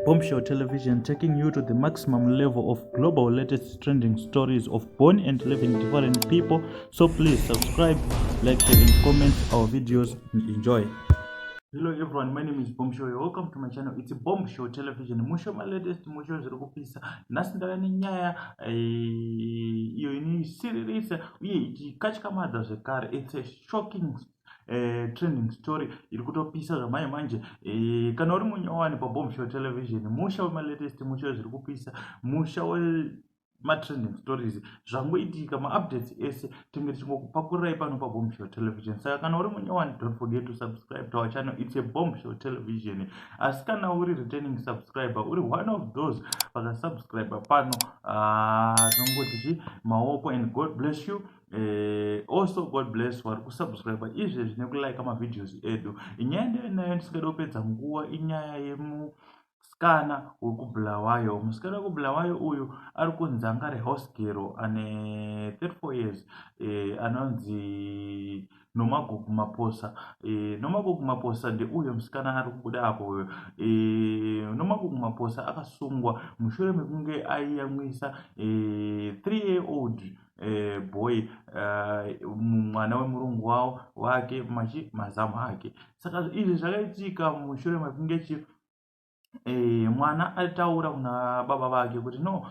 Bombshell Television, taking you to the maximum level of global latest trending stories of born and living different people. So please subscribe, like, share, and comment our videos. Enjoy. Hello everyone, my name is Bombshell. Welcome to my channel. It's Bombshell Television. Musho my latest musho zirikupisa. Nasindara ni nyaya iyo ini siririsa uye ichikatyamadzva zvekare. It's a shocking trending story iri kutopisa zvamai manje. Kana uri munyowani paBombshell Television, musha my latest musho zvirikupisa, musha trending stories zvangoitika updates ese tinge tichingokupakurirai pano paBombshell Television. Saka kana uri munyowani, don't forget to subscribe to our channel. It's a Bombshell Television. Asi kana uri returning subscriber, uri one of those vakasubscriber pano, tinongoti maoko, and God bless you. Also God bless vari kusubscriber izvezvi nekulike mavideos edu. Inyaya ndinayo ndisingada kupedza nguva inyaya yemusikana wekubulawayo. Musikana wekubulawayo uyu ari kunzi anga ari house girl ane 34 years, anonzi Nomagugu Maposa. Nomagugu Maposa ndeuyo musikana ari kubuda apo uyo. Nomagugu Maposa akasungwa mushure mekunge aiyamwisa 3-year-old boy, mwana wemurungu wake Mazamhu Ake. Saka izvi zvakaitika mushure mekunge mwana ataura kuna baba vake kuti no,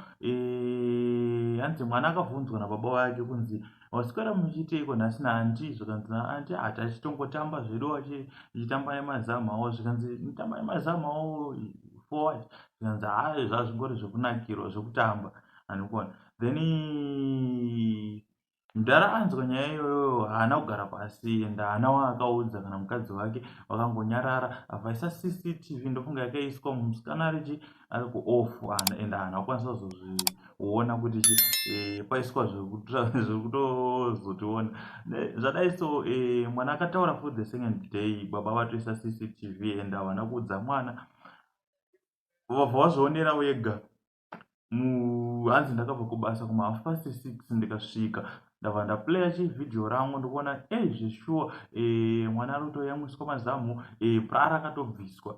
hanzi mwana akabvunzwa nababa vake kunzi waswera muchiteiko nhasi naanti, zvikanzi naanti tachitongotamba zvedu achitamba nemazamhu avo. Zvikanzi nitamba nemazamhu avo for what? Zvikanzi hayi zvazvingori zvekunakirwa zvekutamba, andikuona. Then mudhara anzwa nyaya iyoyo haana kugara pasi, ende haana waakaudza kana mukadzi wake, wakangonyarara avaisa CCTV. ndofunga yakaiswa musikana ari kuoff, ende haana kukwanisa kuzozviona kuti paiswa zvekutozotiona zvadai. So mwana akataura for the second day, baba vatoisa CCTV, ende havana kuudza mwana. Vabva vazvionera wega. Hanzi ndakabva kubasa kuma 6:30 ndikasvika ndabva ndaplaya chivhidhio rangu, ndikuona zveshuwa mwana ari kutoyamwiswa Mazamhu, prara akatobviswa.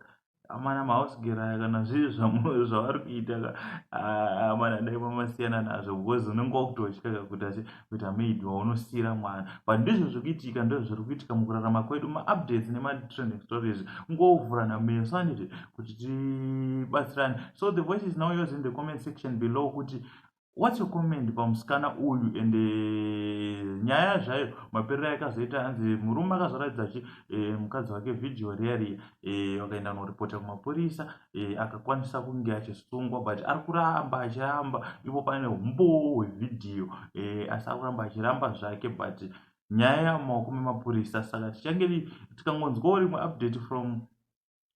Amana mahouse girl aya kana zviri zvavari kuita, amana dai mamasiyana nazvo, because unenge wakutotya kuita maid waunosiyira mwana. But ndizvo zvikuitika, ndizvo zviri kuitika mukurarama kwedu. Maupdates nematrending stories ungovhurana meso anditi kuti tibatsirane. So the voice is now yours in the comment section below kuti what's your comment pamusikana uyu, ende nyaya zvayo maperero yakazoita. Hanzi murume akazoratidza mukadzi wake vhidhio riya wakaenda noripota kumapurisa, akakwanisa kunge achisungwa, but ari kuramba achiramba. Ipo pane umbo hwevhidhio, asi ari kuramba achiramba zvake, but nyaya yamaoko memapurisa. Saka tichange tikangonzwawo rimwe update from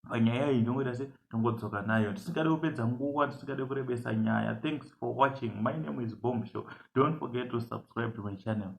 panyaya iyi, ndongoita se tongodzoka nayo, tisingade kupedza nguva, tisingade kurebesa nyaya. Thanks for watching. My name is Bombshell. Don't forget to subscribe to my channel.